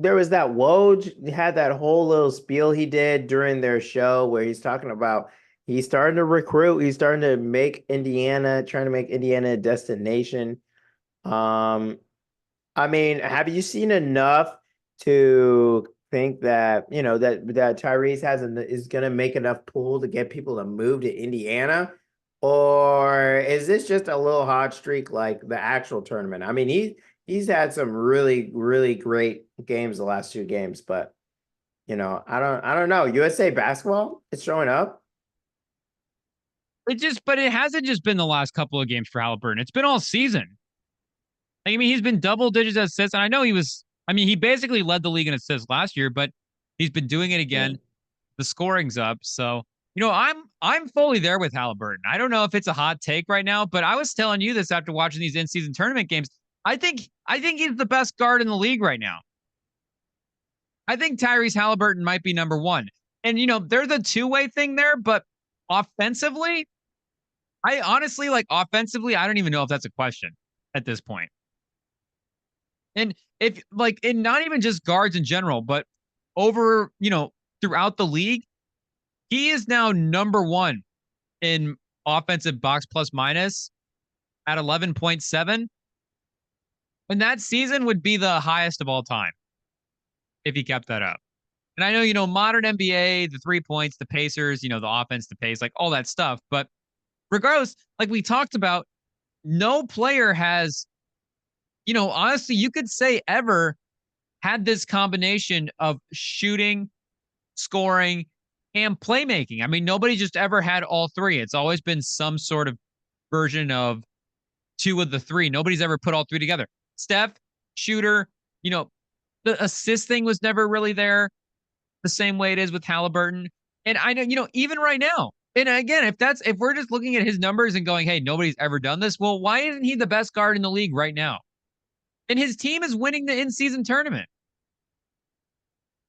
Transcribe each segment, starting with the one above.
there was that Woj had that whole little spiel he did during their show where he's talking about he's starting to recruit, he's starting to make Indiana, trying to make Indiana a destination. Um, I mean, have you seen enough to think that, that Tyrese is gonna make enough pull to get people to move to Indiana? Or is this just a little hot streak like the actual tournament? I mean, he's had some really, really great games the last two games, but I don't know. USA basketball is showing up. But it hasn't just been the last couple of games for Haliburton. It's been all season. Like, I mean, he's been double digits assists, and I know he basically led the league in assists last year, but he's been doing it Yeah. again. The scoring's up, so I'm fully there with Haliburton. I don't know if it's a hot take right now, but I was telling you this after watching these in-season tournament games. I think he's the best guard in the league right now. I think Tyrese Haliburton might be number one. And they're the two-way thing there, but offensively, I don't even know if that's a question at this point. And if like, and not even just guards in general, but over, throughout the league, he is now number one in offensive box plus minus at 11.7. And that season would be the highest of all time if he kept that up. And I know, modern NBA, the 3 points, the Pacers, the offense, the pace, like all that stuff. But regardless, like we talked about, no player has, honestly, you could say ever had this combination of shooting, scoring, and playmaking. I mean, nobody just ever had all three. It's always been some sort of version of two of the three. Nobody's ever put all three together. Steph, shooter, the assist thing was never really there the same way it is with Haliburton. And I know, even right now, and again, if we're just looking at his numbers and going, hey, nobody's ever done this, well, why isn't he the best guard in the league right now? And his team is winning the in-season tournament.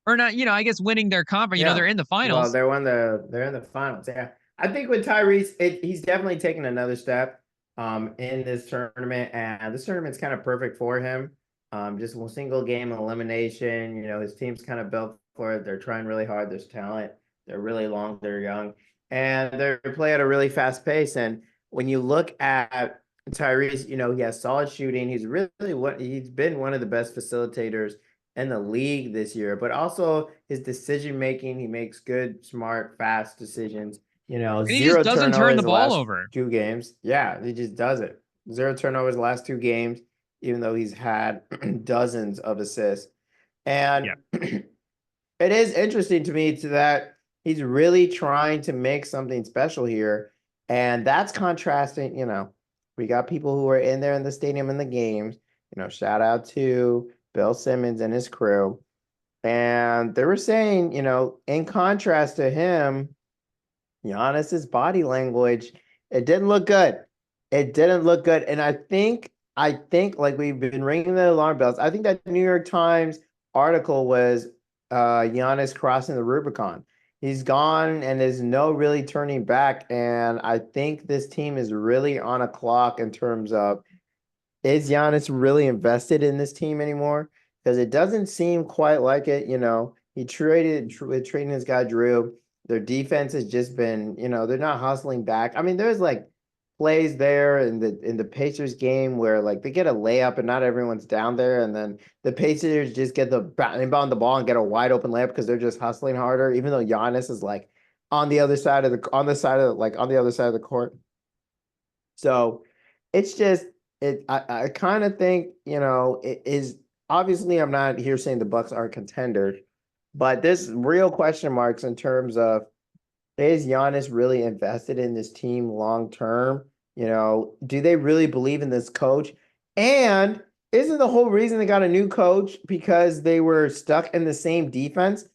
Or not, I guess winning their conference, Yeah. they're in the Well, finals. they're in the finals. Yeah. I think with Tyrese, he's definitely taken another step in this tournament, and this tournament's kind of perfect for him. Just one single game elimination. His team's kind of built for it. They're trying really hard. There's talent. They're really long, they're young, and they play at a really fast pace. And when you look at Tyrese, he has solid shooting. He's been one of the best facilitators in the league this year, but also his decision making. He makes good, smart, fast decisions. And he just Zero doesn't turn turnovers the the ball last over. two games. Yeah, he just does it. Zero turnovers the last two games, even though he's had dozens of assists. And Yeah. it is interesting to me to that he's really trying to make something special here. And that's contrasting, we got people who are in there in the stadium in the games, shout out to Bill Simmons and his crew. And they were saying, in contrast to him, Giannis's body language, it didn't look good. It didn't look good. And I think like we've been ringing the alarm bells. I think that New York Times article was Giannis crossing the Rubicon. He's gone and there's no really turning back. And I think this team is really on a clock in terms of, is Giannis really invested in this team anymore? Because it doesn't seem quite like it. He trading his guy Drew. Their defense has just been, they're not hustling back. I mean, there's like plays there in the Pacers game where like they get a layup and not everyone's down there, and then the Pacers just get the inbound the ball and get a wide open layup because they're just hustling harder, even though Giannis is like on the other side of the court. So it's just I kind of think, it is obviously I'm not here saying the Bucks are contenders, but there's real question marks in terms of, is Giannis really invested in this team long term? Do they really believe in this coach? And isn't the whole reason they got a new coach because they were stuck in the same defense?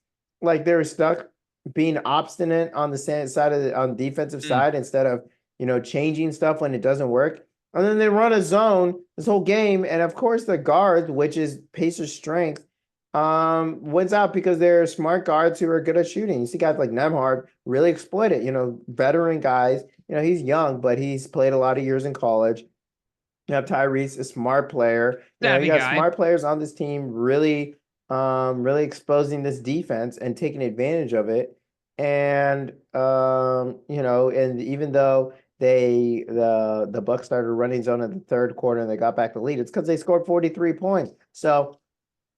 Like they were stuck being obstinate on the side on the defensive Mm. side instead of, changing stuff when it doesn't work. And then they run a zone this whole game. And of course, the guard, which is Pacers' strength, wins out because they're smart guards who are good at shooting. You see guys like Nemhard really exploit it, veteran guys. He's young, but he's played a lot of years in college. You have Tyrese, a smart player. You Savvy got guy. smart players on this team really really exposing this defense and taking advantage of it. And and even though the Bucks started running zone in the third quarter and they got back the lead, it's because they scored 43 points. So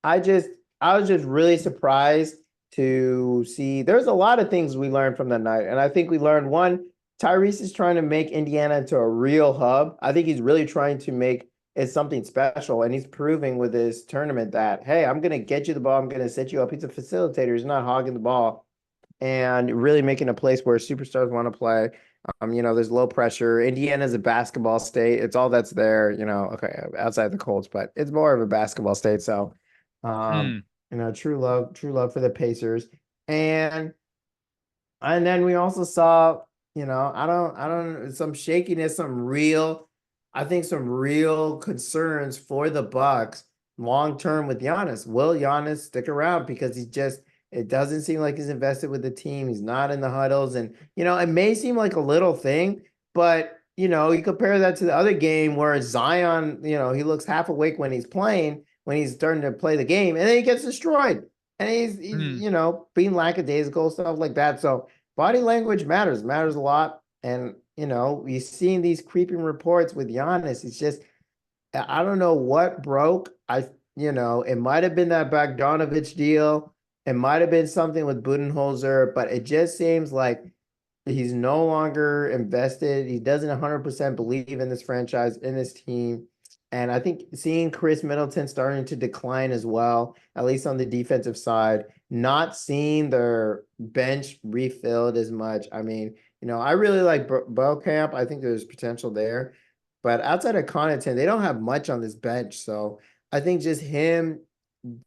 I just I was just really surprised to see there's a lot of things we learned from that night. And I think we learned one, Tyrese is trying to make Indiana into a real hub. I think he's really trying to make it something special. And he's proving with this tournament that, hey, I'm gonna get you the ball, I'm gonna set you up. He's a facilitator, he's not hogging the ball and really making a place where superstars want to play. There's low pressure. Indiana's a basketball state. It's all that's there, okay, outside the Colts, but it's more of a basketball state. So Hmm. true love for the Pacers. And then we also saw, I don't some shakiness, I think some real concerns for the Bucks long term with Giannis. Will Giannis stick around? Because it doesn't seem like he's invested with the team. He's not in the huddles. And, it may seem like a little thing, but, you compare that to the other game where Zion, he looks half awake when he's playing, when he's starting to play the game, and then he gets destroyed. And he's Hmm. being lackadaisical, stuff like that. So body language matters a lot. And, you're seeing these creeping reports with Giannis. It's just, I don't know what broke. It might have been that Bogdanovich deal. It might have been something with Budenholzer, but it just seems like he's no longer invested. He doesn't 100% believe in this franchise, in this team. And I think seeing Chris Middleton starting to decline as well, at least on the defensive side, not seeing their bench refilled as much. I mean, I really like Camp. I think there's potential there. But outside of Connaughton, they don't have much on this bench. So I think just him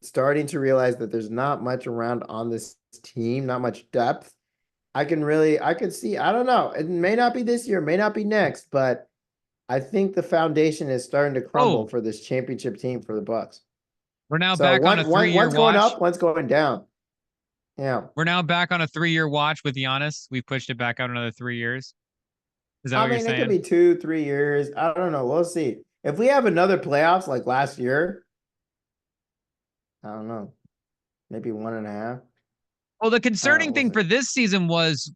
starting to realize that there's not much around on this team, not much depth. I could see, I don't know. It may not be this year, may not be next, but I think the foundation is starting to crumble Oh, for this championship team for the Bucks. we're now So back on a three-year one's going watch. up, one's going down. Yeah. We're now back on a 3-year watch with Giannis. We pushed it back out another 3 years. Is that I what you're mean, it could saying? be 2, 3 years. I don't know. We'll see. If we have another playoffs like last year, I don't know, maybe 1.5. Well, the concerning We'll thing see. for this season was,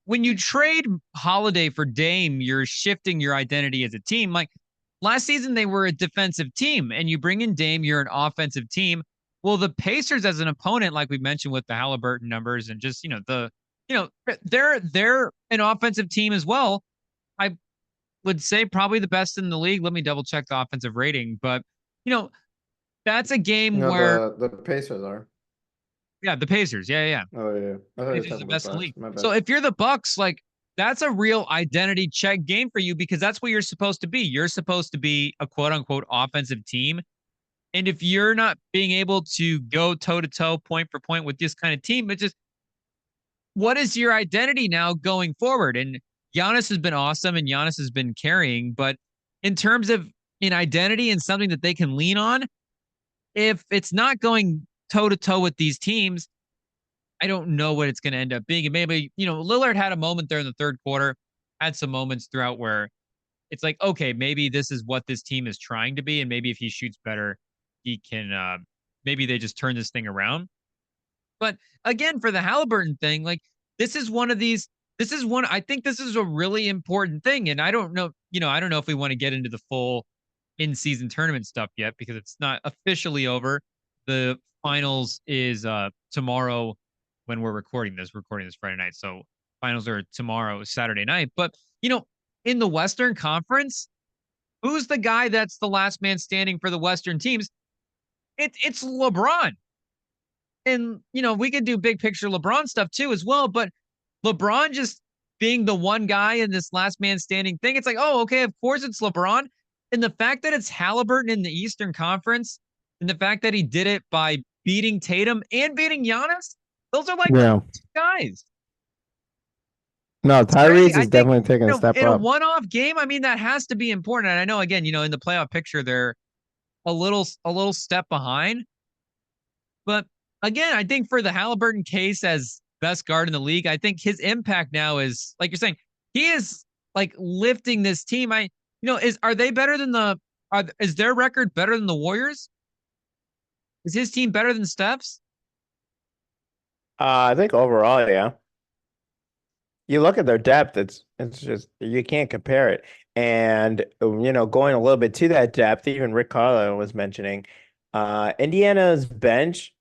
when you trade Holiday for Dame, you're shifting your identity as a team. Like last season, they were a defensive team, and you bring in Dame, you're an offensive team. Well, the Pacers as an opponent, like we mentioned with the Haliburton numbers, and just they're an offensive team as well. I would say probably the best in the league. Let me double check the offensive rating, but you know that's a game No, where the Pacers are. yeah, the Pacers, yeah. Oh yeah, I thought you were Pacers are the talking about best in the Bucks. league. My bad. So if you're the Bucks, like that's a real identity check game for you because that's what you're supposed to be. You're supposed to be a quote unquote offensive team. And if you're not being able to go toe to toe, point for point with this kind of team, it just what is your identity now going forward? And Giannis has been awesome and Giannis has been carrying, but in terms of an identity and something that they can lean on, if it's not going toe to toe with these teams, I don't know what it's going to end up being. And maybe, Lillard had a moment there in the third quarter, had some moments throughout where it's like, okay, maybe this is what this team is trying to be. And maybe if he shoots better, he can, maybe they just turn this thing around. But again, for the Halliburton thing, like this is one of these, I think this is a really important thing. And I don't know, I don't know if we want to get into the full in season tournament stuff yet because it's not officially over. The finals is tomorrow when we're recording this. We're recording this Friday night. So finals are tomorrow, Saturday night. But in the Western Conference, who's the guy that's the last man standing for the Western teams? It's LeBron. And we could do big picture LeBron stuff too as well, but LeBron just being the one guy in this last man standing thing, it's like, oh, okay, of course it's LeBron. And the fact that it's Halliburton in the Eastern Conference and the fact that he did it by beating Tatum and beating Giannis, those are like Yeah. guys. No, It's crazy. Tyrese I is think, definitely taking a step in a up. one-off game, I mean, that has to be important. And I know again, in the playoff picture, they're a little step behind. But again, I think for the Halliburton case as best guard in the league, I think his impact now is like you're saying, he is like lifting this team. Are they better than is their record better than the Warriors? Is his team better than Steph's? I think overall, yeah. You look at their depth, it's just you can't compare it. And going a little bit to that depth, even Rick Carlisle was mentioning, Indiana's bench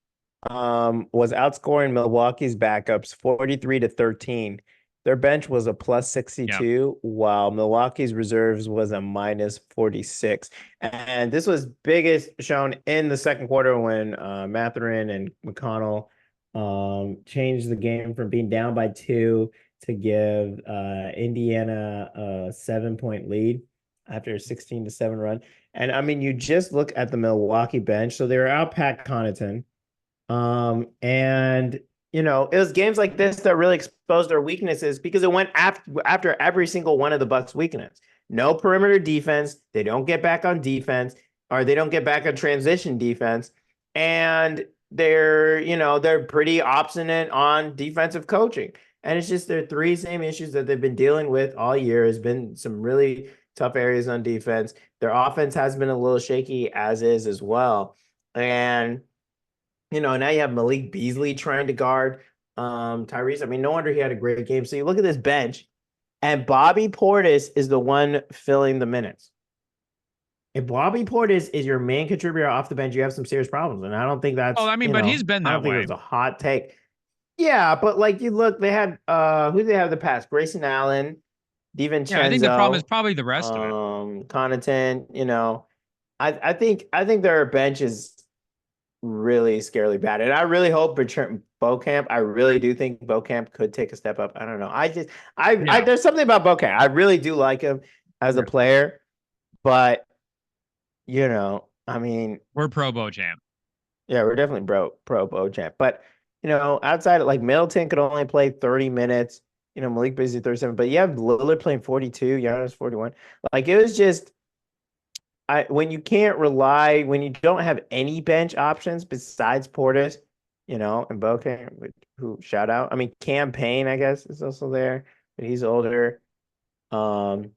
was outscoring Milwaukee's backups 43-13. Their bench was a plus Yeah. 62, while Milwaukee's reserves was a minus 46. And this was biggest shown in the second quarter when Mathurin and McConnell changed the game from being down by two to give Indiana a 7-point lead after a 16-7 run. And I mean, you just look at the Milwaukee bench. So they were out Pat Connaughton. And it was games like this that really exposed their weaknesses because it went after every single one of the Bucks' weakness. No perimeter defense. They don't get back on defense, or they don't get back on transition defense. And they're pretty obstinate on defensive coaching. And it's just their three same issues that they've been dealing with all year. Has been some really tough areas on defense. Their offense has been a little shaky as is as well. And now you have Malik Beasley trying to guard Tyrese. I mean, no wonder he had a great game. So you look at this bench, and Bobby Portis is the one filling the minutes. If Bobby Portis is your main contributor off the bench, you have some serious problems. And I don't think Oh, that's, I mean, but he's been I that don't think it way. was a hot take. Yeah, but like you look, they had who did they have the past? Grayson Allen, Yeah, I think the problem is DiVincenzo, probably the rest of it. Connaughton. I think their bench is really scarily bad. And I really hope Beaucamp, I really do think Beaucamp could take a step up. I don't know. I Yeah, there's something about Beaucamp. I really do like him as a player, but I mean, we're pro Bojam. yeah, we're definitely pro Beauchamp. But outside of like Middleton could only play 30 minutes, Malik Beasley 37, but you have Lillard playing 42, Giannis 41. Like it was just when you can't rely, when you don't have any bench options besides Portis, and Bocan, who shout out. I mean, Cam Payne, I guess, is also there, but he's older. Um,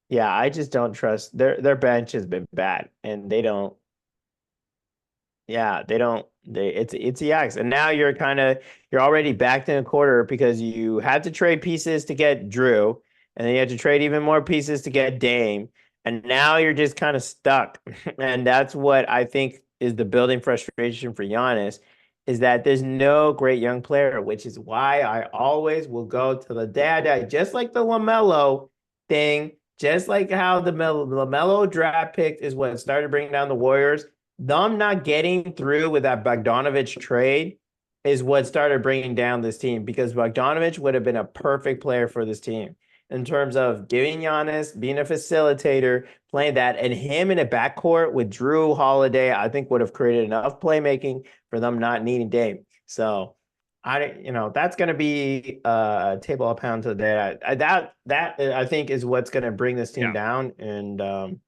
yeah, I just don't trust their bench has been bad, and they don't. Yeah, they don't. It's the Yaks, and now you're already backed in a quarter because you had to trade pieces to get Drew, and then you had to trade even more pieces to get Dame, and now you're just kind of stuck. And that's what I think is the building frustration for Giannis, is that there's no great young player, which is why I always will go to the dad, just like the LaMelo thing, just like how the LaMelo draft pick is what started bringing down the Warriors. Them not getting through with that Bogdanovich trade is what started bringing down this team, because Bogdanovich would have been a perfect player for this team in terms of giving Giannis, being a facilitator, playing that, and him in a backcourt with Drew Holiday, I think would have created enough playmaking for them not needing Dame. So that's going to be a table of pound to the day. That I think is what's going to bring this team Yeah. down. And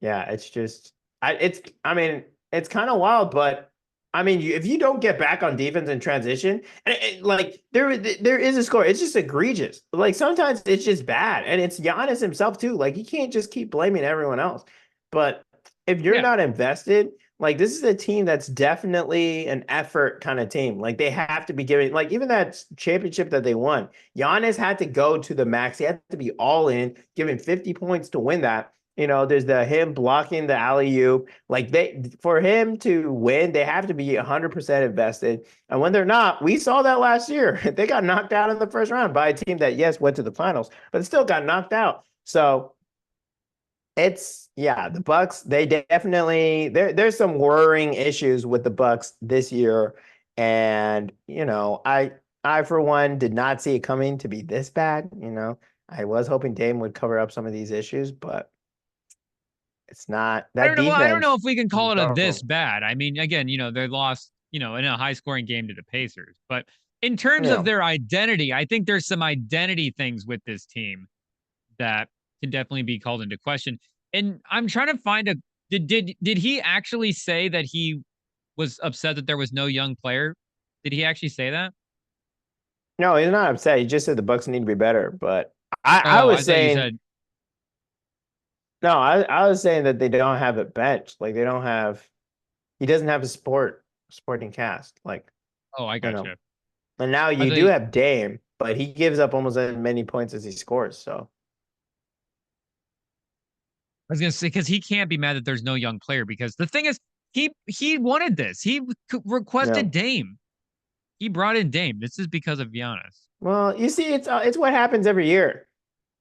yeah, it's just I mean, it's kind of wild, but I mean, if you don't get back on defense and transition, and like there is a score, it's just egregious. Like sometimes it's just bad, and it's Giannis himself too. Like he can't just keep blaming everyone else. But if you're Yeah. not invested, like this is a team that's definitely an effort kind of team. Like they have to be giving, like even that championship that they won, Giannis had to go to the max. He had to be all in, giving 50 points to win that. There's him blocking the alley-oop. Like for him to win, they have to be 100% invested. And when they're not, we saw that last year. They got knocked out in the first round by a team that, yes, went to the finals, but still got knocked out. So the Bucks, they definitely there's some worrying issues with the Bucks this year. And, I for one did not see it coming to be this bad. I was hoping Dame would cover up some of these issues, but it's not I that don't know. Well, I don't know defense if we can is a call it a this problem. bad. I mean, again, they lost, in a high scoring game to the Pacers. But in terms of Yeah. their identity, I think there's some identity things with this team that can definitely be called into question. And I'm trying to find a did he actually say that he was upset that there was no young player? Did he actually say that? No, he's not upset. He just said the Bucks need to be better. But I Oh, I was thought you saying said, no, I was saying that they don't have a bench. Like they don't have He doesn't have a sporting cast. Like, Oh, I you know. gotcha. And now Are you do they? have Dame, but he gives up almost as many points as he scores. So I was gonna say because he can't be mad that there's no young player because the thing is he wanted this. He yeah. requested Dame. He brought in Dame. This is because of Giannis. Well, you see, it's what happens every year.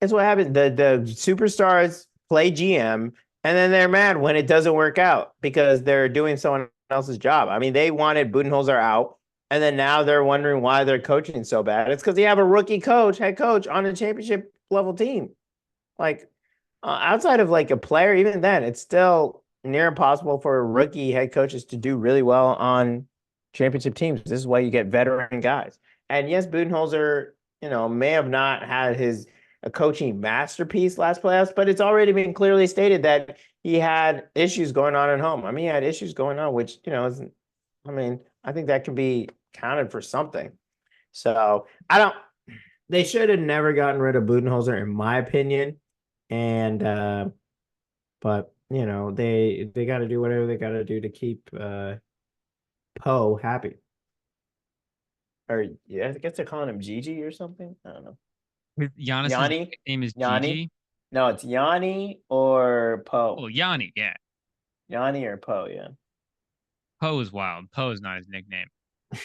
It's what happens. The superstars play GM, and then they're mad when it doesn't work out because they're doing someone else's job. I mean, they wanted Budenholzer out, and then now they're wondering why they're coaching so bad. It's because they have a rookie coach, head coach on a championship level team. Like outside of like a player, even then, it's still near impossible for rookie head coaches to do really well on championship teams. This is why you get veteran guys. And yes, Budenholzer, may have not had his a coaching masterpiece last playoffs, but it's already been clearly stated that he had issues going on at home. I mean, he had issues going on, which isn't. I mean, I think that can be counted for something. So I don't. They should have never gotten rid of Budenholzer, in my opinion. And but they got to do whatever they got to do to keep Poe happy. Or yeah, I guess they're calling him Gigi or something. I don't know. Giannis's Yanni, name is Yanni. Gigi. No, it's Yanni or Oh, Poe. Yanni, yeah. Yanni or Poe. Yeah. Poe is wild. Poe is not his nickname.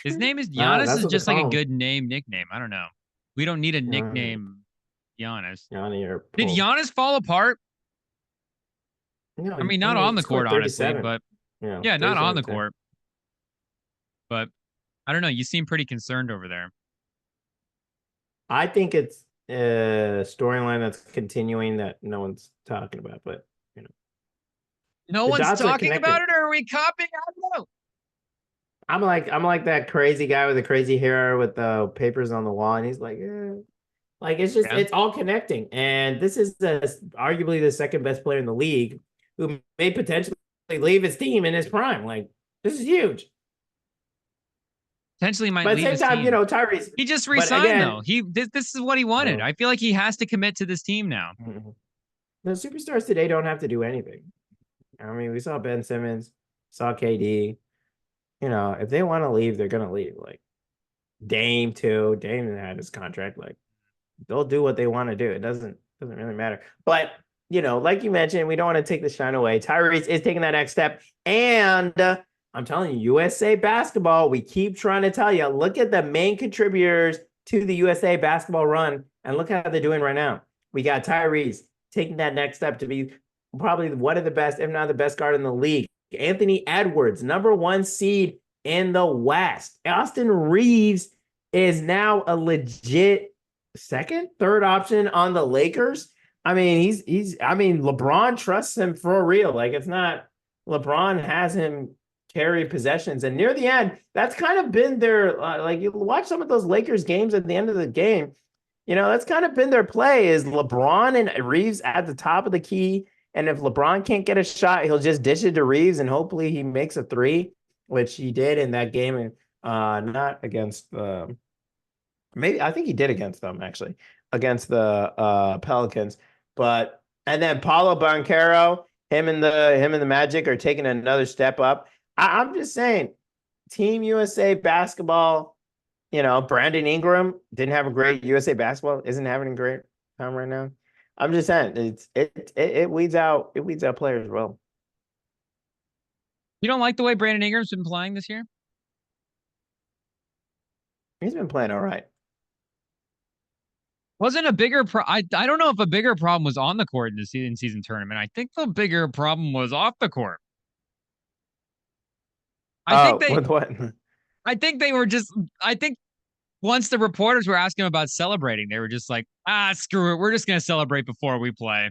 His name is Ah, Giannis that's is what they just like a call him. good nickname. I don't know. We don't need a Yanni, nickname Giannis. Yanni or Did Poe. Giannis fall apart? No, I mean, I not mean on he the scored court, honestly, 37. but Yeah, yeah, not on 37 the 10. court. But I don't know. You seem pretty concerned over there. I think it's a storyline that's continuing that no one's talking about, but No the one's dots are talking about connecting. it, or are we copying? I don't know. I'm like that crazy guy with the crazy hair with the papers on the wall, and he's like, like Yeah. it's all connecting. And this is arguably the second best player in the league who may potentially leave his team in his prime. Like this is huge. Potentially might But at the leave same his time, team. Tyrese. He just But resigned again, though. This is what he wanted. uh, I feel like he has to commit to this team now. the superstars today don't have to do anything. I mean, we saw Ben Simmons, saw KD. If they want to leave, they're gonna leave. Like Dame too. Dame had his contract. Like they'll do what they want to do. It doesn't really matter. But like you mentioned, we don't want to take the shine away. Tyrese is taking that next step, and I'm telling you, USA basketball. We keep trying to tell you. Look at the main contributors to the USA basketball run, and look how they're doing right now. We got Tyrese taking that next step to be probably one of the best, if not the best guard in the league. Anthony Edwards, number one seed in the West. Austin Reeves is now a legit second, third option on the Lakers. I mean, I mean, LeBron trusts him for real. Like it's not LeBron has him carry possessions, and near the end, that's kind of been their like you watch some of those Lakers games at the end of the game. That's kind of been their play is LeBron and Reeves at the top of the key. And if LeBron can't get a shot, he'll just dish it to Reeves and hopefully he makes a three, which he did in that game. And not against maybe I think he did against them actually, against the Pelicans. But and then Paulo Banchero, him and the Magic are taking another step up. I'm just saying, Team USA basketball, Brandon Ingram didn't have a great USA basketball, isn't having a great time right now. I'm just saying it weeds out players well. You don't like the way Brandon Ingram's been playing this year? He's been playing all right. Wasn't a bigger I don't know if a bigger problem was on the court in the season tournament. I think the bigger problem was off the court. I think Oh, they with what? I think they were just I think once the reporters were asking him about celebrating, they were just like, screw it. We're just gonna celebrate before we play.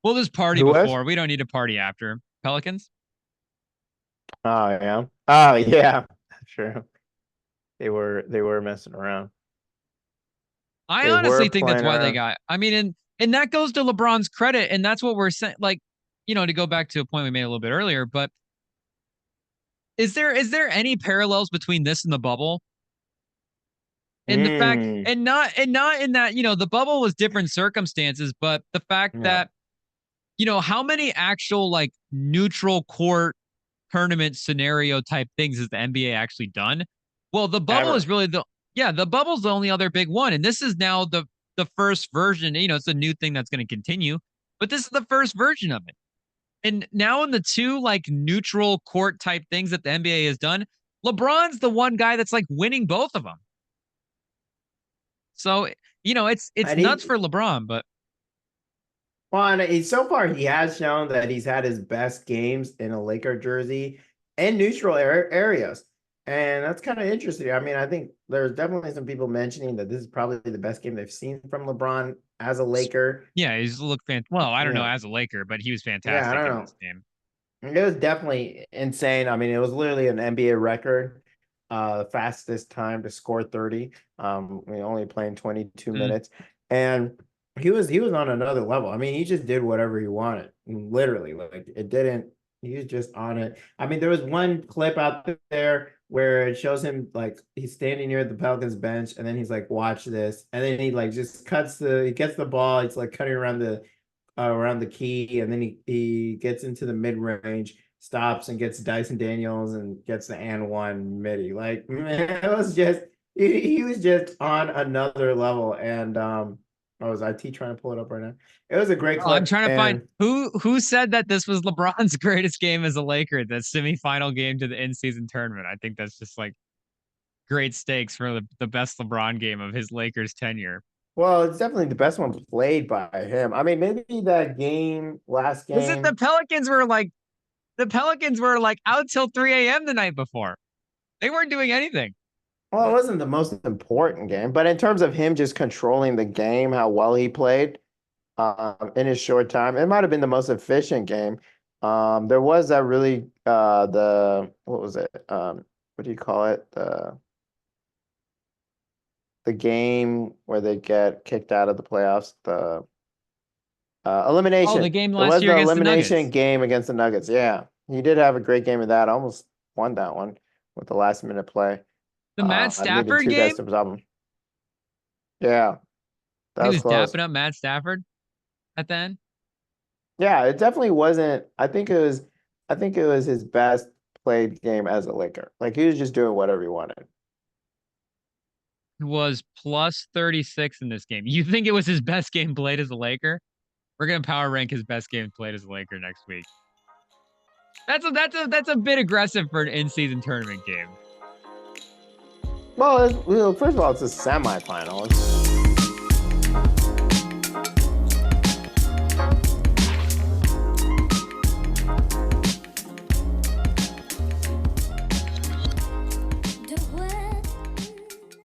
We'll just party Who was? before. We don't need to party after. Pelicans? Oh yeah. Oh yeah. Sure. They were messing around. I They were honestly think that's playing why they around. got. I mean, and that goes to LeBron's credit, and that's what we're saying. Like, to go back to a point we made a little bit earlier, but is there any parallels between this and the bubble? And the fact, Mm, and not in that, the bubble was different circumstances, but the fact yeah. that, how many actual like neutral court tournament scenario type things has the NBA actually done? Well, the bubble is Ever. really the bubble's the only other big one. And this is now the first version. It's a new thing that's going to continue, but this is the first version of it. And now in the two like neutral court type things that the NBA has done, LeBron's the one guy that's like winning both of them. So, it's And nuts he, for LeBron, but well, and so far he has shown that he's had his best games in a Laker jersey in neutral areas. And that's kind of interesting. I mean, I think there's definitely some people mentioning that this is probably the best game they've seen from LeBron as a Laker. yeah, he's looked fantastic. Well, I don't know Yeah. as a Laker, but he was Yeah, I fantastic don't in know. this game. It was definitely insane. I mean, it was literally an NBA record, fastest time to score 30. We only playing 22 Mm. minutes. And he was on another level. I mean, he just did whatever he wanted. Literally. Like it didn't, he was just on it. I mean, there was one clip out there where it shows him like he's standing near the Pelicans bench and then he's like, watch this. And then he like just he gets the ball, it's like cutting around the key, and then he gets into the mid range, stops and gets Dyson Daniels and gets the and one midi. Like man, it was just he was just on another level. And I was IT trying to pull it up right now. It was a great Oh, I'm clip. trying to find And who said that this was LeBron's greatest game as a Laker, the semifinal game to the in-season tournament. I think that's just like great stakes for the best LeBron game of his Lakers tenure. well, it's definitely the best one played by him. I mean, maybe that last Was it game. the Pelicans were like out till 3 a.m. the night before? They weren't doing anything. Well, it wasn't the most important game, but in terms of him just controlling the game, how well he played, in his short time. It might have been the most efficient game. There was that really the what was it? What do you call it? The game where they get kicked out of the playoffs, the Oh, the elimination. game It last was year the against the elimination Nuggets. game against the Nuggets. Yeah, he did have a great game of that. Almost won that one with the last minute play. The Matt I needed Stafford two guys game? to stop him. Yeah, that When he was was close. dapping up Matt Stafford at the end. Yeah, it definitely wasn't. I think it was his best played game as a Laker. Like he was just doing whatever he wanted. Was plus 36 in this game. You think it was his best game played as a Laker? We're gonna power rank his best game played as a Laker next week. That's a bit aggressive for an in-season tournament game. Well, first of all, it's a semifinal.